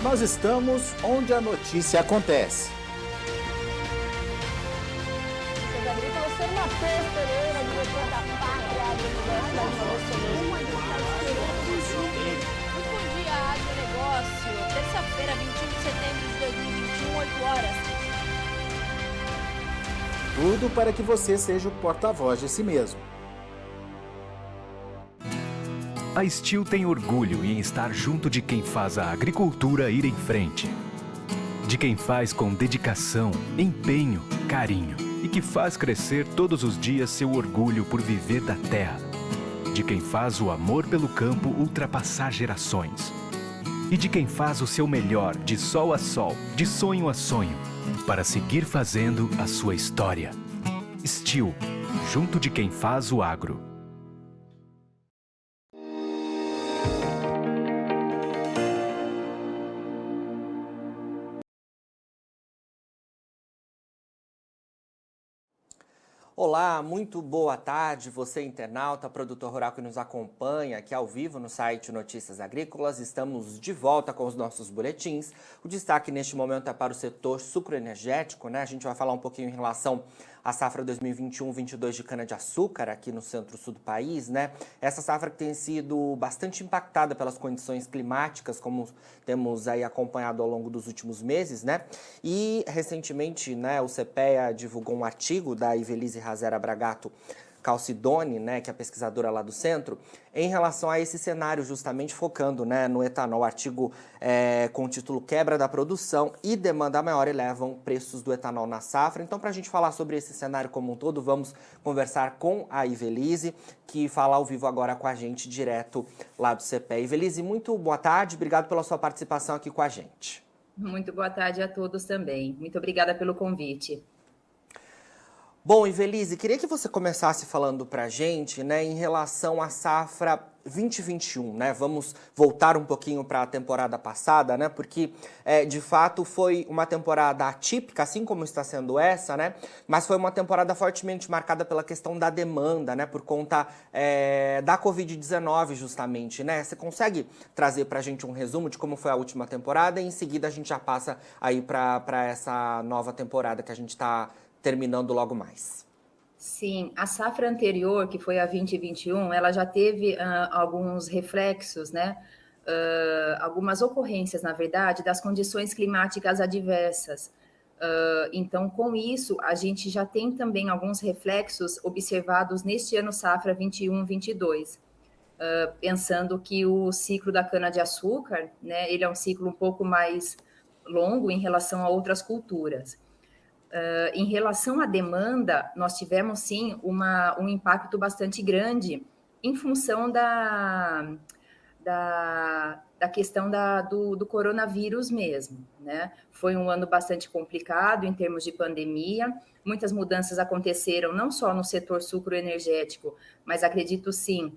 Nós estamos onde a notícia acontece. Muito bom dia, agronegócio. Terça-feira, 21 de setembro de 2021, 8 horas. Tudo para que você seja o porta-voz de si mesmo. A Steel tem orgulho em estar junto de quem faz a agricultura ir em frente. De quem faz com dedicação, empenho, carinho e que faz crescer todos os dias seu orgulho por viver da terra. De quem faz o amor pelo campo ultrapassar gerações. E de quem faz o seu melhor de sol a sol, de sonho a sonho, para seguir fazendo a sua história. Steel, junto de quem faz o agro. Olá, muito boa tarde, você internauta, produtor rural que nos acompanha aqui ao vivo no site Notícias Agrícolas. Estamos de volta com os nossos boletins. O destaque neste momento é para o setor sucroenergético, né? A gente vai falar um pouquinho em relação à safra 2021-22 de cana-de-açúcar aqui no centro-sul do país, né? Essa safra que tem sido bastante impactada pelas condições climáticas, como temos aí acompanhado ao longo dos últimos meses, né? E recentemente, né, o CPEA divulgou um artigo da Ivelisse Razera Bragato Calcidone, né, que é a pesquisadora lá do centro, em relação a esse cenário, justamente focando, né, no etanol. O artigo com o título Quebra da Produção e Demanda Maior elevam preços do etanol na safra. Então, para a gente falar sobre esse cenário como um todo, vamos conversar com a Ivelisse, que fala ao vivo agora com a gente, direto lá do CPEA. Ivelisse, muito boa tarde, obrigado pela sua participação aqui com a gente. Muito boa tarde a todos também. Muito obrigada pelo convite. Bom, Ivelisse, queria que você começasse falando para a gente, né, em relação à safra 2021, né? Vamos voltar um pouquinho para a temporada passada, né? Porque, de fato, foi uma temporada atípica, assim como está sendo essa, né? Mas foi uma temporada fortemente marcada pela questão da demanda, né? Por conta da Covid-19, justamente, né? Você consegue trazer para a gente um resumo de como foi a última temporada e, em seguida, a gente já passa aí para essa nova temporada que a gente está terminando logo mais. Sim, a safra anterior, que foi a 2021, ela já teve alguns reflexos, né? Algumas ocorrências, na verdade, das condições climáticas adversas. Então, com isso, a gente já tem também alguns reflexos observados neste ano safra 21-22. Pensando que o ciclo da cana-de-açúcar, né, ele é um ciclo um pouco mais longo em relação a outras culturas. Em relação à demanda, nós tivemos, sim, um impacto bastante grande em função da questão do coronavírus mesmo, né? Foi um ano bastante complicado em termos de pandemia, muitas mudanças aconteceram, não só no setor sucroenergético, mas acredito, sim,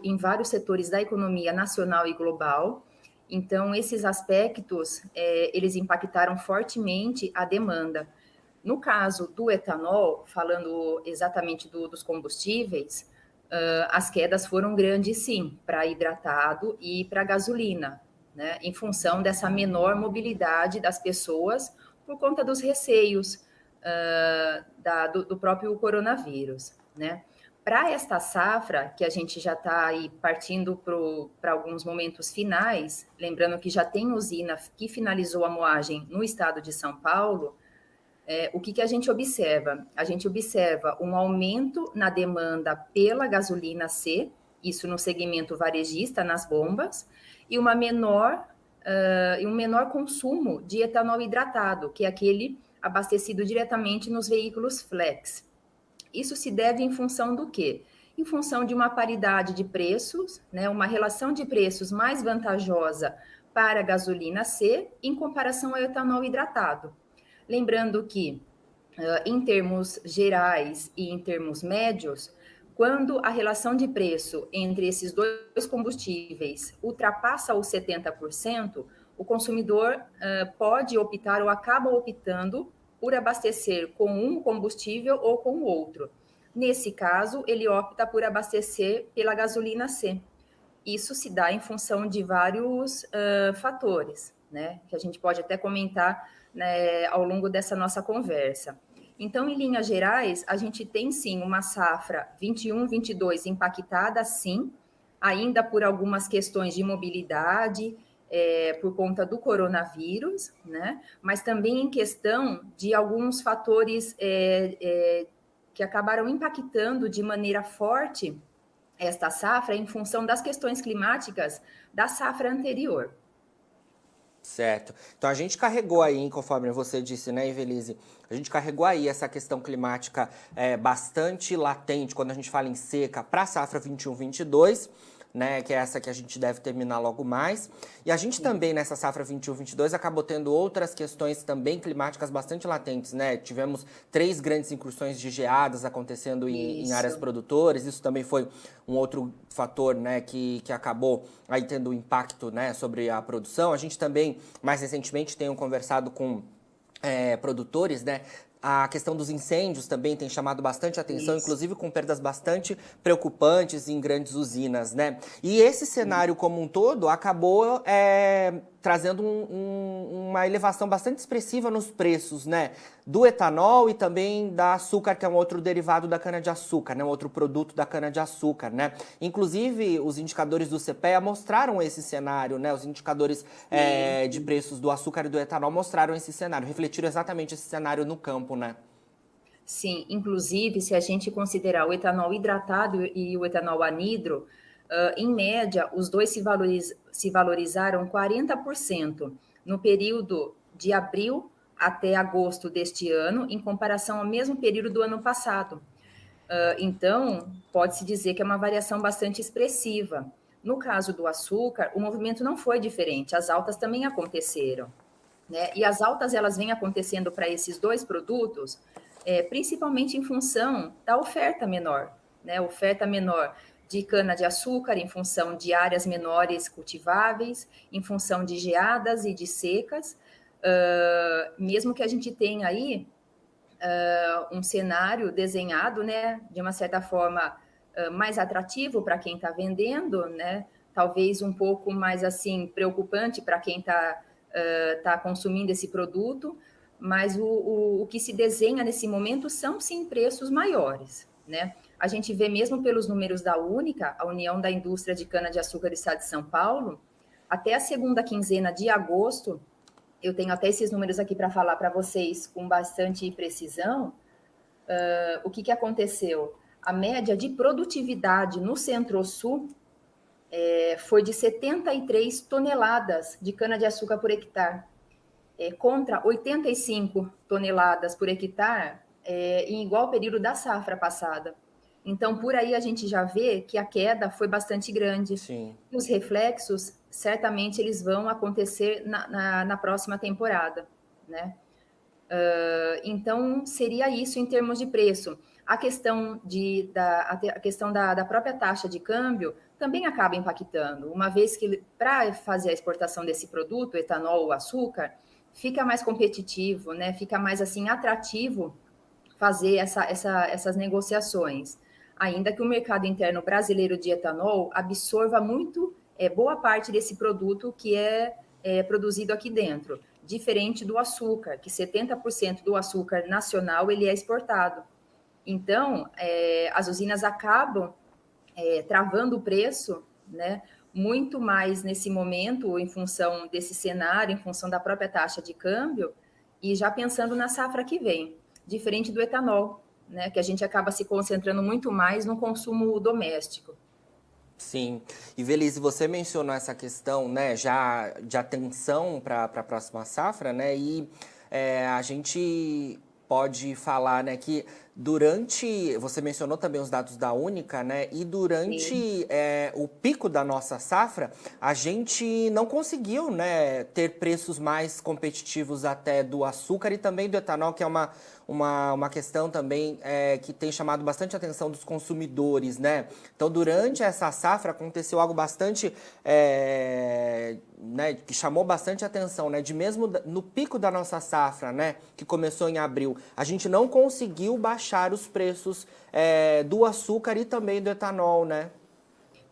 em vários setores da economia nacional e global. Então, esses aspectos, eles impactaram fortemente a demanda. No caso do etanol, falando exatamente dos combustíveis, as quedas foram grandes, sim, para hidratado e para gasolina, né, em função dessa menor mobilidade das pessoas por conta dos receios do próprio coronavírus, né. Para esta safra, que a gente já está aí partindo para alguns momentos finais, lembrando que já tem usina que finalizou a moagem no estado de São Paulo, o que a gente observa? A gente observa um aumento na demanda pela gasolina C, isso no segmento varejista, nas bombas, e um menor consumo de etanol hidratado, que é aquele abastecido diretamente nos veículos flex. Isso se deve em função do quê? Em função de uma paridade de preços, né, uma relação de preços mais vantajosa para a gasolina C em comparação ao etanol hidratado. Lembrando que, em termos gerais e em termos médios, quando a relação de preço entre esses dois combustíveis ultrapassa os 70%, o consumidor pode optar ou acaba optando por abastecer com um combustível ou com o outro. Nesse caso, ele opta por abastecer pela gasolina C. Isso se dá em função de vários fatores, né? Que a gente pode até comentar, né, ao longo dessa nossa conversa. Então, em linhas gerais, a gente tem sim uma safra 21-22 impactada, sim, ainda por algumas questões de mobilidade, por conta do coronavírus, né? Mas também em questão de alguns fatores que acabaram impactando de maneira forte esta safra em função das questões climáticas da safra anterior. Certo. Então a gente carregou aí, conforme você disse, né, Evelise? A gente carregou aí essa questão climática bastante latente quando a gente fala em seca para a safra 21-22, né, que é essa que a gente deve terminar logo mais. E a gente também, nessa safra 21-22, acabou tendo outras questões também climáticas bastante latentes, né? Tivemos 3 grandes incursões de geadas acontecendo em áreas produtoras. Isso também foi um outro fator, né, que acabou aí tendo impacto, né, sobre a produção. A gente também, mais recentemente, tem conversado com produtores, né? A questão dos incêndios também tem chamado bastante atenção, inclusive com perdas bastante preocupantes em grandes usinas, né? E esse cenário como um todo acabou trazendo uma elevação bastante expressiva nos preços, né? Do etanol e também da açúcar, que é um outro derivado da cana-de-açúcar, né? Um outro produto da cana-de-açúcar, né? Inclusive, os indicadores do CPEA mostraram esse cenário, né? Os indicadores de preços do açúcar e do etanol mostraram esse cenário, refletiram exatamente esse cenário no campo, né? Sim, inclusive, se a gente considerar o etanol hidratado e o etanol anidro, em média, os dois se valorizaram 40% no período de abril até agosto deste ano, em comparação ao mesmo período do ano passado. Então, pode-se dizer que é uma variação bastante expressiva. No caso do açúcar, o movimento não foi diferente, as altas também aconteceram, né? E as altas, elas vêm acontecendo para esses dois produtos, principalmente em função da oferta menor, né? Oferta menor de cana-de-açúcar, em função de áreas menores cultiváveis, em função de geadas e de secas, mesmo que a gente tenha aí um cenário desenhado, né, de uma certa forma mais atrativo para quem está vendendo, né, talvez um pouco mais assim preocupante para quem está consumindo esse produto, mas o que se desenha nesse momento são sim preços maiores, né? A gente vê mesmo pelos números da Única, a União da Indústria de Cana-de-Açúcar do Estado de São Paulo, até a segunda quinzena de agosto, eu tenho até esses números aqui para falar para vocês com bastante precisão, o que aconteceu? A média de produtividade no Centro-Sul foi de 73 toneladas de cana-de-açúcar por hectare, contra 85 toneladas por hectare em igual período da safra passada. Então, por aí a gente já vê que a queda foi bastante grande. Sim. E os reflexos, certamente, eles vão acontecer na próxima temporada, né? Então, seria isso em termos de preço. A questão da própria taxa de câmbio também acaba impactando, uma vez que, para fazer a exportação desse produto, etanol ou açúcar, fica mais competitivo, né? Fica mais assim atrativo fazer essas negociações, ainda que o mercado interno brasileiro de etanol absorva muito, boa parte desse produto que é produzido aqui dentro, diferente do açúcar, que 70% do açúcar nacional ele é exportado. Então, as usinas acabam travando o preço, né, muito mais nesse momento, em função desse cenário, em função da própria taxa de câmbio, e já pensando na safra que vem, diferente do etanol, né, que a gente acaba se concentrando muito mais no consumo doméstico. Sim. E, Velise, você mencionou essa questão, né, já de atenção para a próxima safra, né, e a gente pode falar, né, que você mencionou também os dados da Única, né, e durante o pico da nossa safra, a gente não conseguiu, né, ter preços mais competitivos até do açúcar e também do etanol, que é uma questão também que tem chamado bastante a atenção dos consumidores, né? Então, durante essa safra, aconteceu algo bastante, né, que chamou bastante atenção, né? De mesmo no pico da nossa safra, né, que começou em abril, a gente não conseguiu baixar os preços do açúcar e também do etanol, né?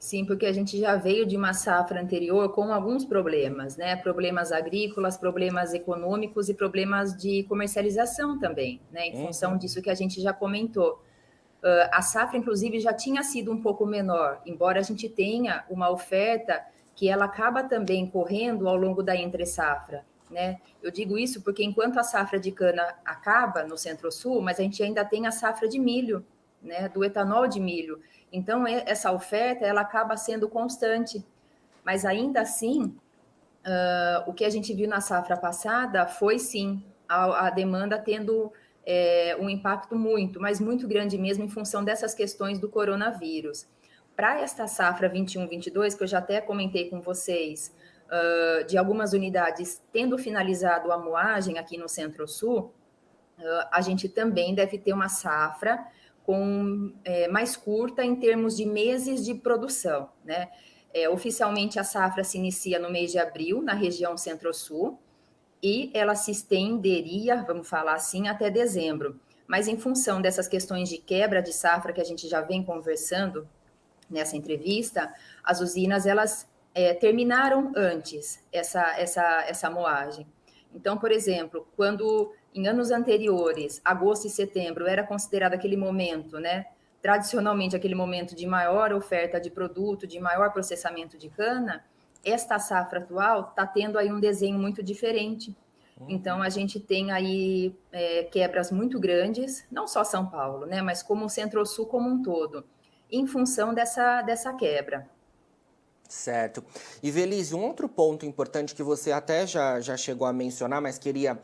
Sim, porque a gente já veio de uma safra anterior com alguns problemas, né? Problemas agrícolas, problemas econômicos e problemas de comercialização também, né? Em função disso que a gente já comentou. A safra, inclusive, já tinha sido um pouco menor, embora a gente tenha uma oferta que ela acaba também correndo ao longo da entre-safra, né? Eu digo isso porque enquanto a safra de cana acaba no Centro-Sul, mas a gente ainda tem a safra de milho, né? Do etanol de milho. Então, essa oferta, ela acaba sendo constante. Mas ainda assim, o que a gente viu na safra passada foi, sim, a demanda tendo um impacto mas muito grande mesmo em função dessas questões do coronavírus. Para esta safra 21-22, que eu já até comentei com vocês, de algumas unidades tendo finalizado a moagem aqui no Centro-Sul, a gente também deve ter uma safra mais curta em termos de meses de produção, né? Oficialmente, a safra se inicia no mês de abril, na região Centro-Sul, e ela se estenderia, vamos falar assim, até dezembro. Mas em função dessas questões de quebra de safra que a gente já vem conversando nessa entrevista, as usinas, elas terminaram antes essa moagem. Então, por exemplo, quando em anos anteriores, agosto e setembro, era considerado aquele momento, né? Tradicionalmente, aquele momento de maior oferta de produto, de maior processamento de cana, esta safra atual está tendo aí um desenho muito diferente. Então, a gente tem aí quebras muito grandes, não só São Paulo, né? Mas como o Centro-Sul como um todo, em função dessa quebra. Certo. E, Velise, um outro ponto importante que você até já chegou a mencionar, mas queria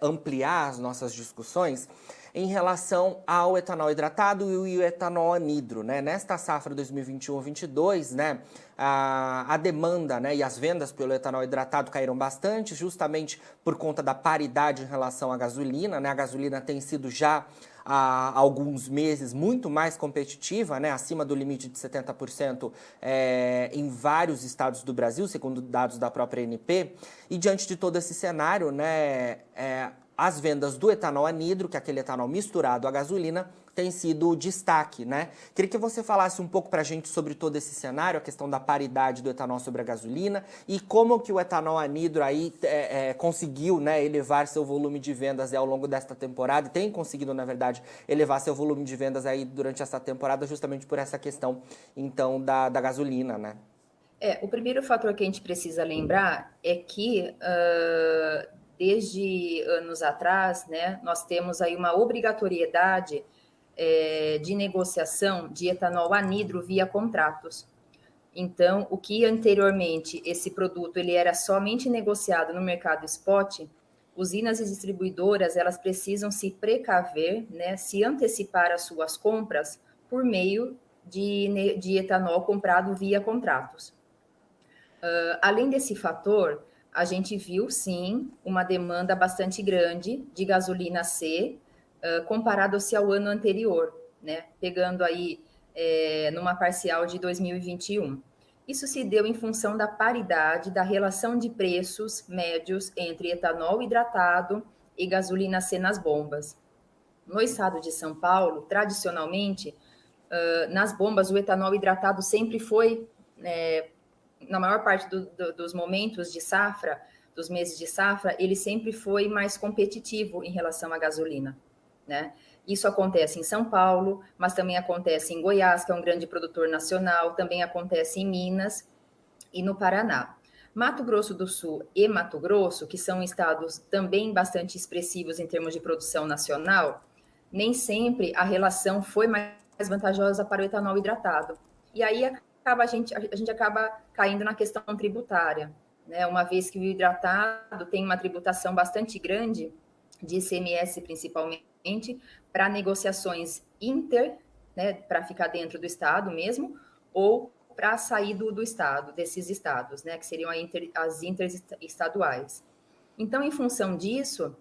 ampliar as nossas discussões, em relação ao etanol hidratado e o etanol anidro, né? Nesta safra 2021-22, né, a demanda, né, e as vendas pelo etanol hidratado caíram bastante, justamente por conta da paridade em relação à gasolina, né? A gasolina tem sido já há alguns meses muito mais competitiva, né, acima do limite de 70% em vários estados do Brasil, segundo dados da própria ANP. E diante de todo esse cenário, né, as vendas do etanol anidro, que é aquele etanol misturado à gasolina, tem sido o destaque, né? Queria que você falasse um pouco para a gente sobre todo esse cenário, a questão da paridade do etanol sobre a gasolina e como que o etanol anidro aí conseguiu, né, elevar seu volume de vendas ao longo desta temporada e tem conseguido, na verdade, elevar seu volume de vendas aí durante essa temporada justamente por essa questão, então, da gasolina, né? O primeiro fator que a gente precisa lembrar é que desde anos atrás, né, nós temos aí uma obrigatoriedade de negociação de etanol anidro via contratos. Então, o que anteriormente esse produto ele era somente negociado no mercado spot, usinas e distribuidoras elas precisam se precaver, né, se antecipar as suas compras por meio de etanol comprado via contratos. Além desse fator, a gente viu, sim, uma demanda bastante grande de gasolina C, comparado-se ao ano anterior, né? Pegando aí numa parcial de 2021. Isso se deu em função da paridade da relação de preços médios entre etanol hidratado e gasolina C nas bombas. No estado de São Paulo, tradicionalmente, nas bombas, o etanol hidratado sempre foi, na maior parte dos momentos de safra, dos meses de safra, ele sempre foi mais competitivo em relação à gasolina, né? Isso acontece em São Paulo, mas também acontece em Goiás, que é um grande produtor nacional, também acontece em Minas e no Paraná. Mato Grosso do Sul e Mato Grosso, que são estados também bastante expressivos em termos de produção nacional, nem sempre a relação foi mais vantajosa para o etanol hidratado. E aí a gente acaba caindo na questão tributária, né? Uma vez que o hidratado tem uma tributação bastante grande, de ICMS principalmente, para negociações né, para ficar dentro do estado mesmo, ou para sair do estado, desses estados, né, que seriam as interestaduais. Então, em função disso,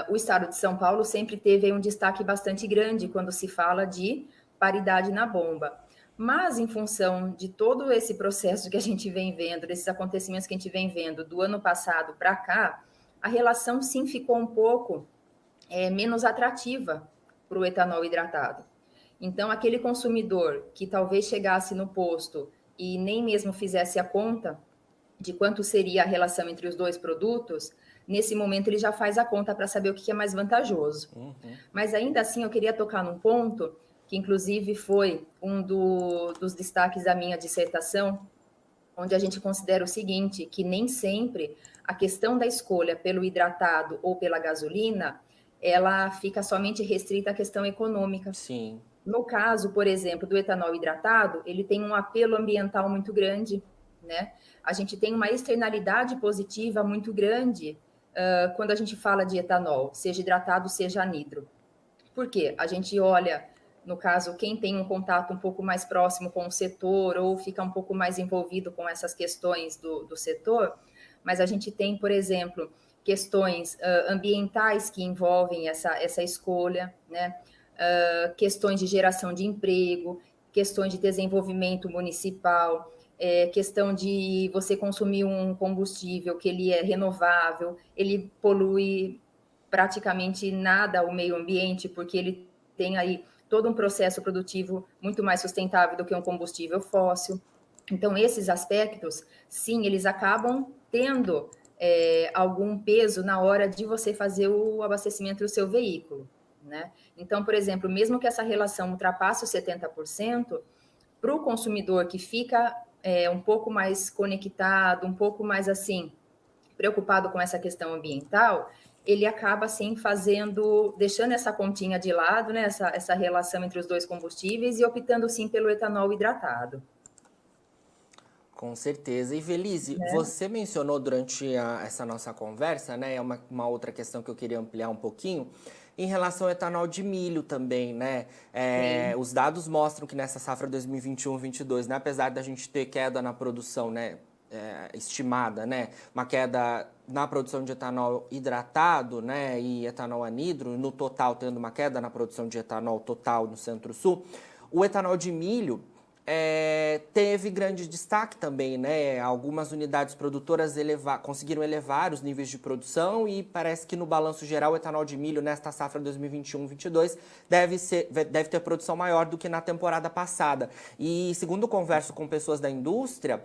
o estado de São Paulo sempre teve um destaque bastante grande quando se fala de paridade na bomba. Mas, em função de todo esse processo que a gente vem vendo, desses acontecimentos que a gente vem vendo do ano passado para cá, a relação sim ficou um pouco menos atrativa para o etanol hidratado. Então, aquele consumidor que talvez chegasse no posto e nem mesmo fizesse a conta de quanto seria a relação entre os dois produtos, nesse momento ele já faz a conta para saber o que é mais vantajoso. Mas ainda assim, eu queria tocar num ponto que inclusive foi um dos destaques da minha dissertação, onde a gente considera o seguinte, que nem sempre a questão da escolha pelo hidratado ou pela gasolina, ela fica somente restrita à questão econômica. Sim. No caso, por exemplo, do etanol hidratado, ele tem um apelo ambiental muito grande, né? A gente tem uma externalidade positiva muito grande quando a gente fala de etanol, seja hidratado, seja anidro. Por quê? A gente olha, no caso, quem tem um contato um pouco mais próximo com o setor ou fica um pouco mais envolvido com essas questões do setor, mas a gente tem, por exemplo, questões ambientais que envolvem essa escolha, né? Questões de geração de emprego, questões de desenvolvimento municipal, questão de você consumir um combustível que ele é renovável, ele polui praticamente nada o meio ambiente, porque ele tem aí todo um processo produtivo muito mais sustentável do que um combustível fóssil. Então, esses aspectos, sim, eles acabam tendo algum peso na hora de você fazer o abastecimento do seu veículo, né? Então, por exemplo, mesmo que essa relação ultrapasse os 70%, para o consumidor que fica um pouco mais conectado, um pouco mais assim, preocupado com essa questão ambiental, ele acaba assim deixando essa continha de lado, né, essa relação entre os dois combustíveis e optando sim pelo etanol hidratado. Com certeza. E Velise, você mencionou durante essa nossa conversa, né, uma outra questão que eu queria ampliar um pouquinho, em relação ao etanol de milho também, né? Os dados mostram que nessa safra 2021-22, né, apesar da gente ter queda na produção, né, estimada, né, uma queda na produção de etanol hidratado, né, e etanol anidro, no total tendo uma queda na produção de etanol total no Centro-Sul, o etanol de milho teve grande destaque também, né? Algumas unidades produtoras conseguiram elevar os níveis de produção e parece que no balanço geral o etanol de milho nesta safra 2021-22 deve ter produção maior do que na temporada passada. E segundo converso com pessoas da indústria,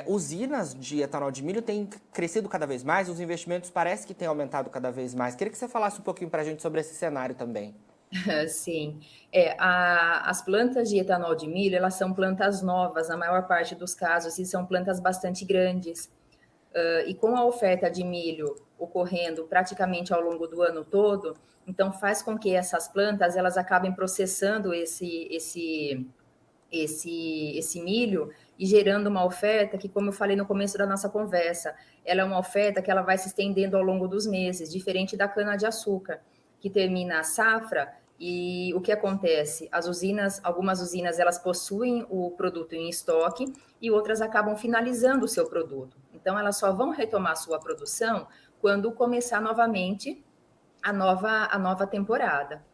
usinas de etanol de milho têm crescido cada vez mais, os investimentos parece que têm aumentado cada vez mais. Queria que você falasse um pouquinho para a gente sobre esse cenário também. Sim, as plantas de etanol de milho, elas são plantas novas, na maior parte dos casos, e são plantas bastante grandes. E com a oferta de milho ocorrendo praticamente ao longo do ano todo, então faz com que essas plantas, elas acabem processando esse milho e gerando uma oferta que, como eu falei no começo da nossa conversa, ela é uma oferta que ela vai se estendendo ao longo dos meses, diferente da cana-de-açúcar, que termina a safra e o que acontece? Algumas usinas, elas possuem o produto em estoque e outras acabam finalizando o seu produto. Então, elas só vão retomar a sua produção quando começar novamente a nova temporada.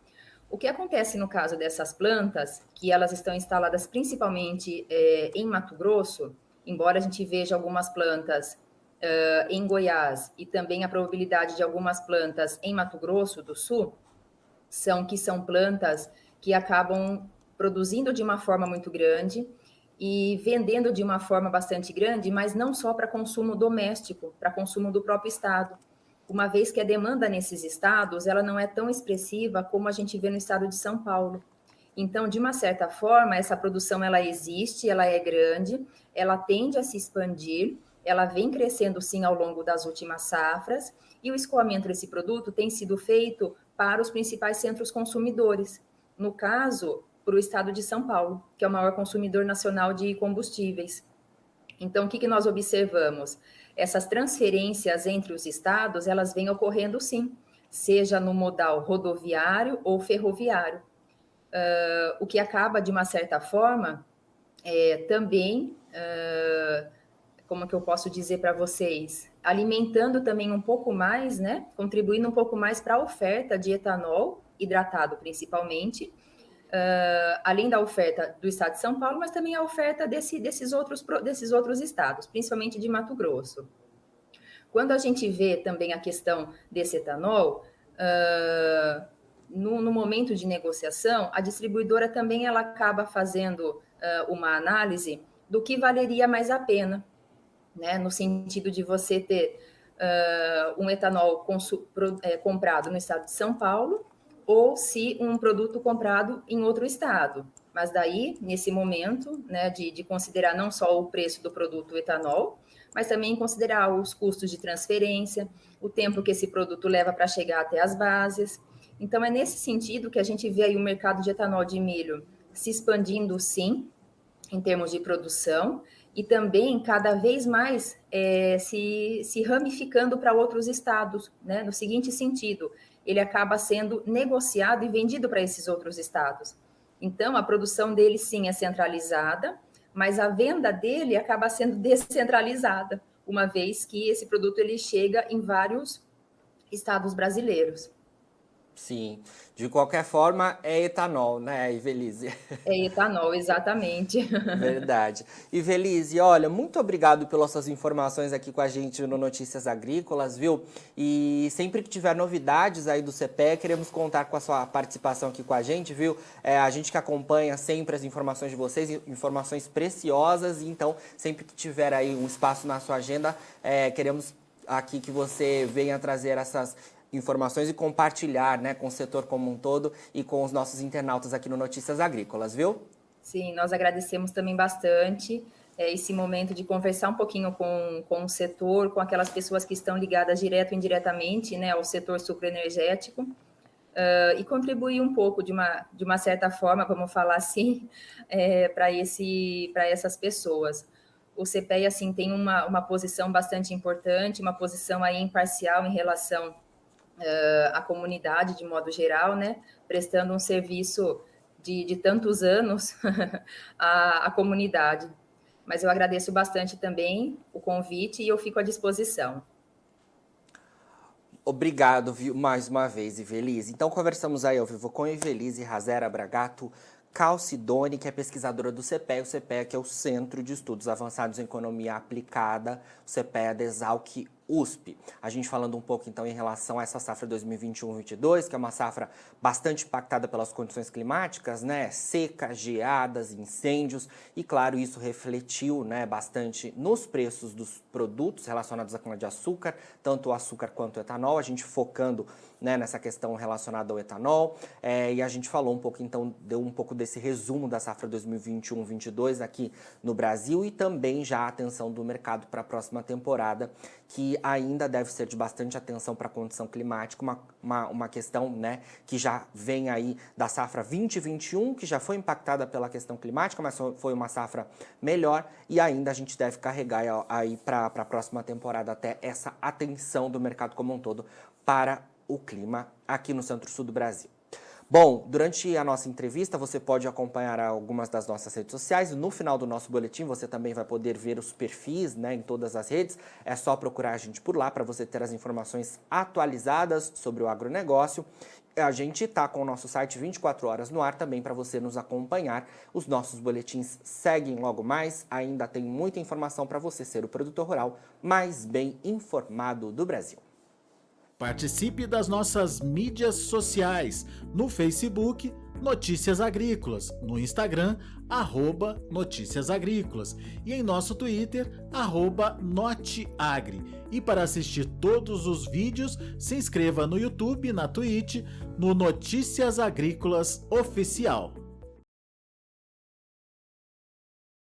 O que acontece no caso dessas plantas, que elas estão instaladas principalmente em Mato Grosso, embora a gente veja algumas plantas em Goiás e também a probabilidade de algumas plantas em Mato Grosso do Sul, são plantas que acabam produzindo de uma forma muito grande e vendendo de uma forma bastante grande, mas não só para consumo doméstico, para consumo do próprio estado, uma vez que a demanda nesses estados ela não é tão expressiva como a gente vê no estado de São Paulo. Então, de uma certa forma, essa produção ela existe, ela é grande, ela tende a se expandir, ela vem crescendo sim ao longo das últimas safras e o escoamento desse produto tem sido feito para os principais centros consumidores. No caso, para o estado de São Paulo, que é o maior consumidor nacional de combustíveis. Então, o que nós observamos? Essas transferências entre os estados, elas vêm ocorrendo sim, seja no modal rodoviário ou ferroviário. O que acaba, de uma certa forma, também... como que eu posso dizer para vocês, alimentando também um pouco mais, né, contribuindo um pouco mais para a oferta de etanol hidratado, principalmente, além da oferta do estado de São Paulo, mas também a oferta desses outros estados, principalmente de Mato Grosso. Quando a gente vê também a questão desse etanol, no momento de negociação, a distribuidora também ela acaba fazendo uma análise do que valeria mais a pena, né? No sentido de você ter um etanol comprado no estado de São Paulo ou se um produto comprado em outro estado. Mas daí, nesse momento, né, de considerar não só o preço do produto etanol, mas também considerar os custos de transferência, o tempo que esse produto leva para chegar até as bases. Então, é nesse sentido que a gente vê aí o mercado de etanol de milho se expandindo, sim, em termos de produção, e também cada vez mais se ramificando para outros estados, né? No seguinte sentido, ele acaba sendo negociado e vendido para esses outros estados. Então, a produção dele, sim, é centralizada, mas a venda dele acaba sendo descentralizada, uma vez que esse produto ele chega em vários estados brasileiros. Sim, de qualquer forma é etanol, né, Ivelise? É etanol, exatamente. Verdade. Ivelise, olha, muito obrigado pelas suas informações aqui com a gente no Notícias Agrícolas, viu? E sempre que tiver novidades aí do CPE, queremos contar com a sua participação aqui com a gente, viu? A gente que acompanha sempre as informações de vocês, informações preciosas, então sempre que tiver aí um espaço na sua agenda, queremos aqui que você venha trazer essas informações e compartilhar, né, com o setor como um todo e com os nossos internautas aqui no Notícias Agrícolas, viu? Sim, nós agradecemos também bastante esse momento de conversar um pouquinho com o setor, com aquelas pessoas que estão ligadas direto ou indiretamente, né, ao setor sucroenergético, e contribuir um pouco de uma certa forma, vamos falar assim, para essas pessoas. O CPE, assim, tem uma posição bastante importante, uma posição aí imparcial em relação a comunidade de modo geral, né, prestando um serviço de tantos anos à comunidade. Mas eu agradeço bastante também o convite e eu fico à disposição. Obrigado, mais uma vez, Ivelise. Então, conversamos aí ao vivo com Ivelise Razera Bragato Calcidoni, que é pesquisadora do CPE. O CPE, que é o Centro de Estudos Avançados em Economia Aplicada, o CPE da Exalc USP. A gente falando um pouco, então, em relação a essa safra 2021-22, que é uma safra bastante impactada pelas condições climáticas, né? Seca, geadas, incêndios, e, claro, isso refletiu, né, bastante nos preços dos produtos relacionados à cana-de-açúcar, tanto o açúcar quanto o etanol, a gente focando, né, nessa questão relacionada ao etanol, e a gente falou um pouco, então, deu um pouco desse resumo da safra 2021-22 aqui no Brasil e também já a atenção do mercado para a próxima temporada, que ainda deve ser de bastante atenção para a condição climática, uma questão, né, que já vem aí da safra 2021, que já foi impactada pela questão climática, mas foi uma safra melhor e ainda a gente deve carregar aí para a próxima temporada até essa atenção do mercado como um todo para o clima aqui no Centro-Sul do Brasil. Bom, durante a nossa entrevista você pode acompanhar algumas das nossas redes sociais. No final do nosso boletim você também vai poder ver os perfis, né, em todas as redes. É só procurar a gente por lá para você ter as informações atualizadas sobre o agronegócio. A gente está com o nosso site 24 horas no ar também para você nos acompanhar. Os nossos boletins seguem logo mais. Ainda tem muita informação para você ser o produtor rural mais bem informado do Brasil. Participe das nossas mídias sociais, no Facebook, Notícias Agrícolas, no Instagram, @Notícias Agrícolas e em nosso Twitter, @Noteagri. E para assistir todos os vídeos, se inscreva no YouTube, na Twitch, no Notícias Agrícolas Oficial.